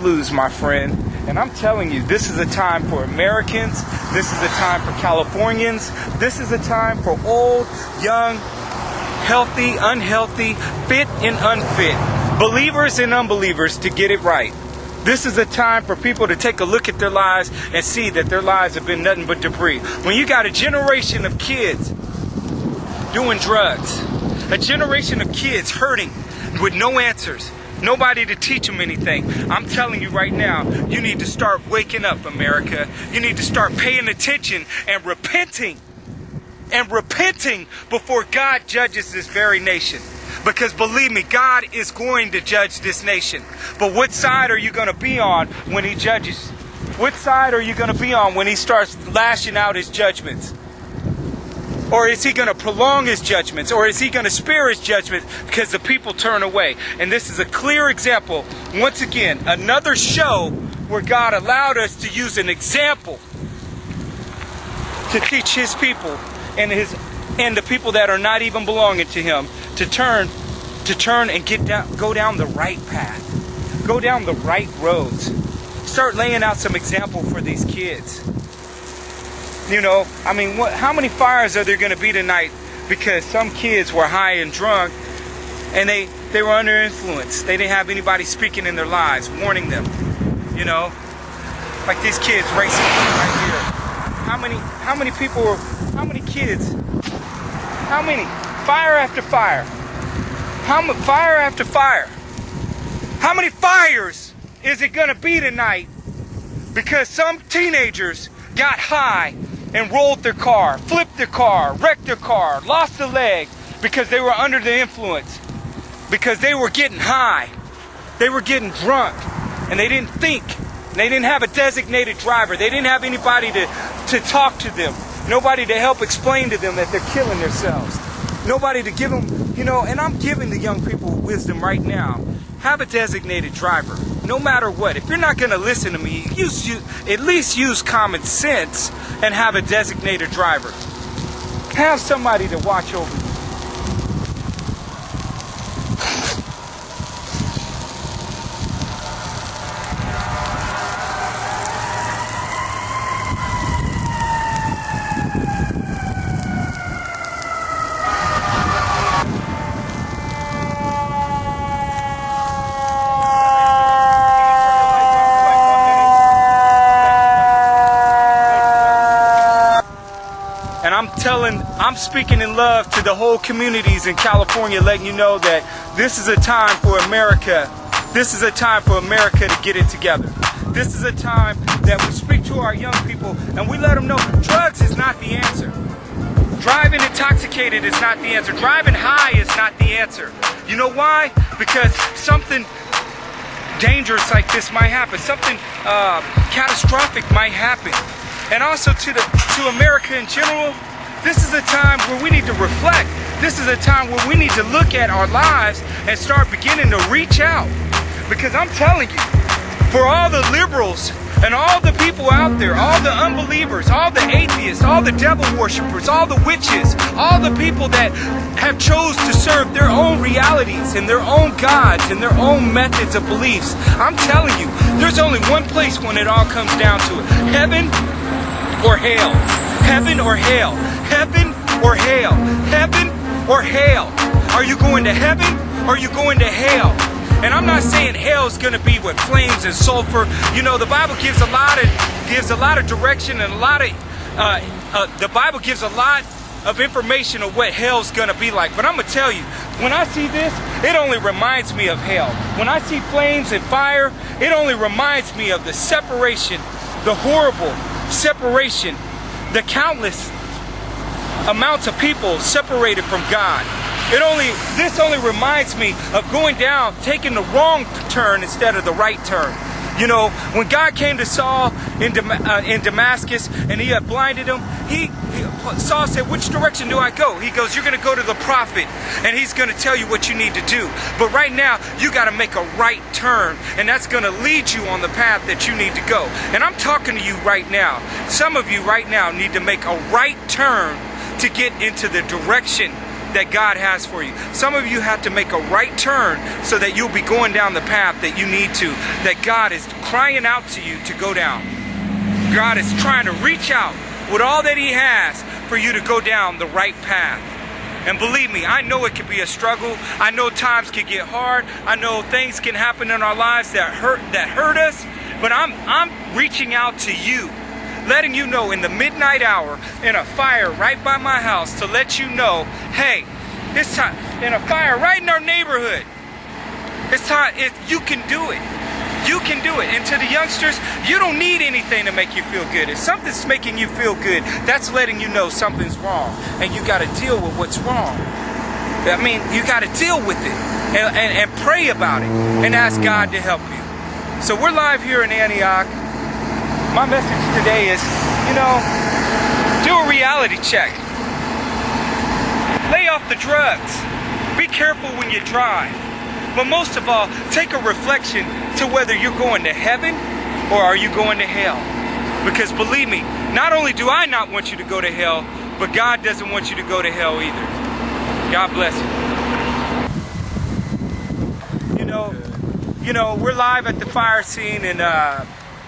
Lose, my friend. And I'm telling you, this is a time for Americans. This is a time for Californians. This is a time for old, young, healthy, unhealthy, fit and unfit, believers and unbelievers to get it right. This is a time for people to take a look at their lives and see that their lives have been nothing but debris. When you got a generation of kids doing drugs, a generation of kids hurting with no answers, nobody to teach them anything. I'm telling you right now, you need to start waking up, America. You need to start paying attention and repenting before God judges this very nation. Because believe me, God is going to judge this nation. But what side are you going to be on when he judges? What side are you going to be on when he starts lashing out his judgments? Or is he going to prolong his judgments? Or is he going to spare his judgments because the people turn away? And this is a clear example, once again, another show where God allowed us to use an example to teach his people and the people that are not even belonging to him to turn and go down the right path. Go down the right roads. Start laying out some example for these kids. You know, I mean, how many fires are there going to be tonight because some kids were high and drunk and they were under influence. They didn't have anybody speaking in their lives, warning them. You know, like these kids racing right here. How many people how many kids, how many? Fire after fire. Fire after fire. How many fires is it going to be tonight because some teenagers got high and rolled their car, flipped their car, wrecked their car, lost a leg because they were under the influence, because they were getting high, they were getting drunk, and they didn't think. They didn't have a designated driver. They didn't have anybody to talk to them, nobody to help explain to them that they're killing themselves, nobody to give them, you know. And I'm giving the young people wisdom right now. Have a designated driver, no matter what. If you're not going to listen to me, at least use common sense and have a designated driver. Have somebody to watch over you. And I'm speaking in love to the whole communities in California, letting you know that this is a time for America. This is a time for America to get it together. This is a time that we speak to our young people and we let them know drugs is not the answer. Driving intoxicated is not the answer. Driving high is not the answer. You know why? Because something dangerous like this might happen. Something catastrophic might happen. And also to America in general, this is a time where we need to reflect. This is a time where we need to look at our lives and start beginning to reach out. Because I'm telling you, for all the liberals and all the people out there, all the unbelievers, all the atheists, all the devil worshippers, all the witches, all the people that have chose to serve their own realities and their own gods and their own methods of beliefs, I'm telling you, there's only one place when it all comes down to it. Heaven or hell. Heaven or hell. Heaven or hell. Heaven or hell. Are you going to heaven or are you going to hell? And I'm not saying hell is going to be with flames and sulfur. You know, the Bible gives a lot of direction and the Bible gives a lot of information of what hell's going to be like. But I'm going to tell you, when I see this, it only reminds me of hell. When I see flames and fire, it only reminds me of the separation, the horrible separation, the countless amounts of people separated from God. This only reminds me of going down, taking the wrong turn instead of the right turn. You know, when God came to Saul in Damascus and he had blinded him, Saul said, which direction do I go? He goes, you're going to go to the prophet and he's going to tell you what you need to do. But right now, you got to make a right turn, and that's going to lead you on the path that you need to go. And I'm talking to you right now. Some of you right now need to make a right turn to get into the direction that God has for you. Some of you have to make a right turn so that you'll be going down the path that you need to, that God is crying out to you to go down. God is trying to reach out with all that He has for you to go down the right path. And believe me, I know it can be a struggle. I know times can get hard. I know things can happen in our lives that hurt us. But I'm reaching out to you, letting you know in the midnight hour, in a fire right by my house, to let you know, hey, it's time, in a fire right in our neighborhood, it's time, you can do it. You can do it. And to the youngsters, you don't need anything to make you feel good. If something's making you feel good, that's letting you know something's wrong. And you got to deal with what's wrong. I mean, you got to deal with it and pray about it and ask God to help you. So we're live here in Antioch. My message today is, you know, do a reality check. Lay off the drugs. Be careful when you drive. But most of all, take a reflection to whether you're going to heaven or are you going to hell. Because believe me, not only do I not want you to go to hell, but God doesn't want you to go to hell either. God bless you. You know, we're live at the fire scene, and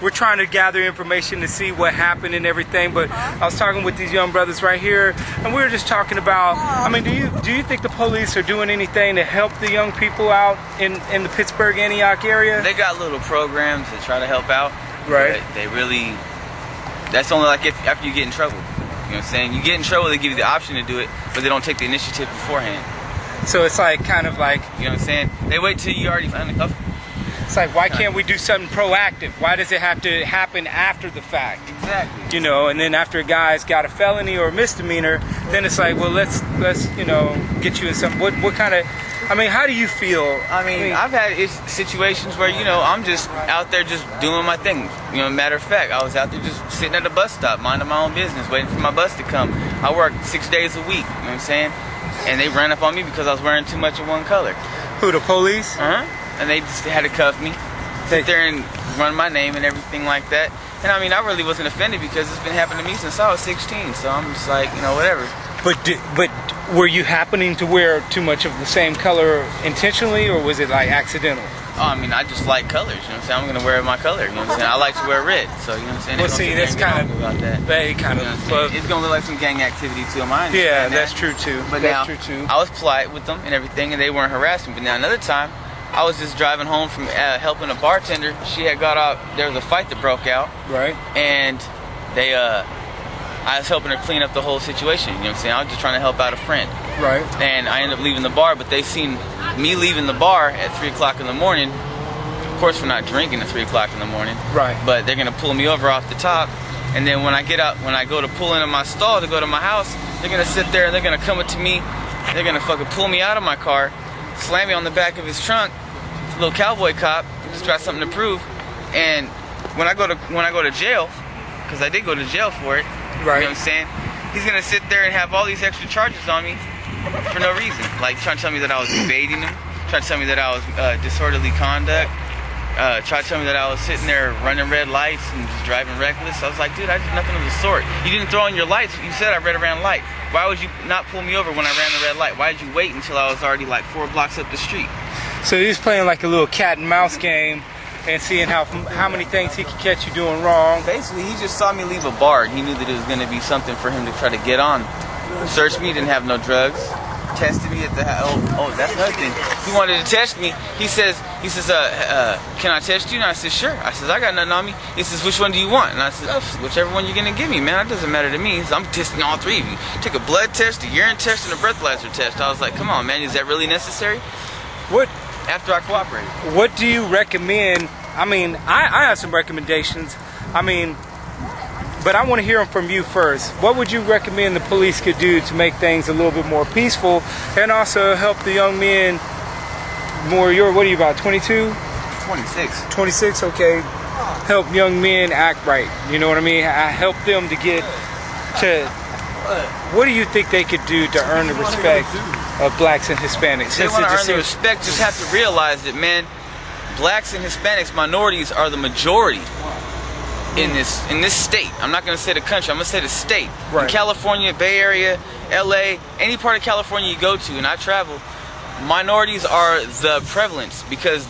we're trying to gather information to see what happened and everything. But I was talking with these young brothers right here, and we were just talking about, I mean, do you think the police are doing anything to help the young people out in the Pittsburgh, Antioch area? They got little programs that try to help out. Right. But they really, that's only like after you get in trouble. You know what I'm saying? You get in trouble, they give you the option to do it, but they don't take the initiative beforehand. So it's like, kind of like, you know what I'm saying? They wait till you already undercover. It's like, why can't we do something proactive? Why does it have to happen after the fact? Exactly. You know, and then after a guy's got a felony or a misdemeanor, then it's like, well, let's you know, get you in some, what kind of, I mean, how do you feel? I mean, I've had situations where, you know, I'm just out there just doing my thing. You know, matter of fact, I was out there just sitting at the bus stop, minding my own business, waiting for my bus to come. I work 6 days a week, you know what I'm saying? And they ran up on me because I was wearing too much of one color. Who, the police? Uh-huh. And they just had to cuff me, sit there and run my name and everything like that. And I mean, I really wasn't offended because it's been happening to me since I was 16. So I'm just like, you know, whatever. But were you happening to wear too much of the same color intentionally, or was it like accidental? Oh, I mean, I just like colors. You know what I'm saying? I'm gonna wear my color. You know what I'm saying? I like to wear red. So you know what I'm saying? Well, see, that's kind of about that. They kind of. You know it's gonna look like some gang activity too. Mine. Yeah, that's true too. But that's now, true too. I was polite with them and everything, and they weren't harassing me. But now another time, I was just driving home from helping a bartender. She had got out. There was a fight that broke out. Right. And they, I was helping her clean up the whole situation. You know what I'm saying? I was just trying to help out a friend. Right. And I ended up leaving the bar, but they seen me leaving the bar at 3 o'clock in the morning. Of course, we're not drinking at 3 o'clock in the morning. Right. But they're gonna pull me over off the top. And then when I get out, when I go to pull into my stall to go to my house, they're gonna sit there and they're gonna come up to me. They're gonna fucking pull me out of my car, slam me on the back of his trunk. Little cowboy cop, just got something to prove. And when I go to jail, because I did go to jail for it, right. You know what I'm saying? He's gonna sit there and have all these extra charges on me for no reason. Like trying to tell me that I was evading him, trying to tell me that I was disorderly conduct, trying to tell me that I was sitting there running red lights and just driving reckless. I was like, dude, I did nothing of the sort. You didn't throw on your lights. You said I ran a red light. Why would you not pull me over when I ran the red light? Why did you wait until I was already like 4 blocks up the street? So he's playing like a little cat and mouse game and seeing how many things he could catch you doing wrong. Basically, he just saw me leave a bar and he knew that it was going to be something for him to try to get on. Searched me, didn't have no drugs. Tested me at the house. Oh, that's another thing. He wanted to test me. He says, can I test you? And I said, sure. I says, I got nothing on me. He says, which one do you want? And I said, oh, whichever one you're going to give me, man. It doesn't matter to me. I'm testing all 3 of you. Take a blood test, a urine test, and a breathalyzer test. I was like, come on, man. Is that really necessary? What? After I cooperated. What do you recommend? I mean, I have some recommendations. I mean, but I want to hear them from you first. What would you recommend the police could do to make things a little bit more peaceful and also help the young men more? What are you, about 22? 26. 26, okay. Help young men act right. You know what I mean? I help them to get to. What do you think they could do to earn the respect of blacks and Hispanics? They want to earn the respect, just have to realize that, man, blacks and Hispanics, minorities, are the majority. in this state. I'm not going to say the country. I'm going to say the state. Right. In California, Bay Area, LA, any part of California you go to, and I travel, minorities are the prevalence because the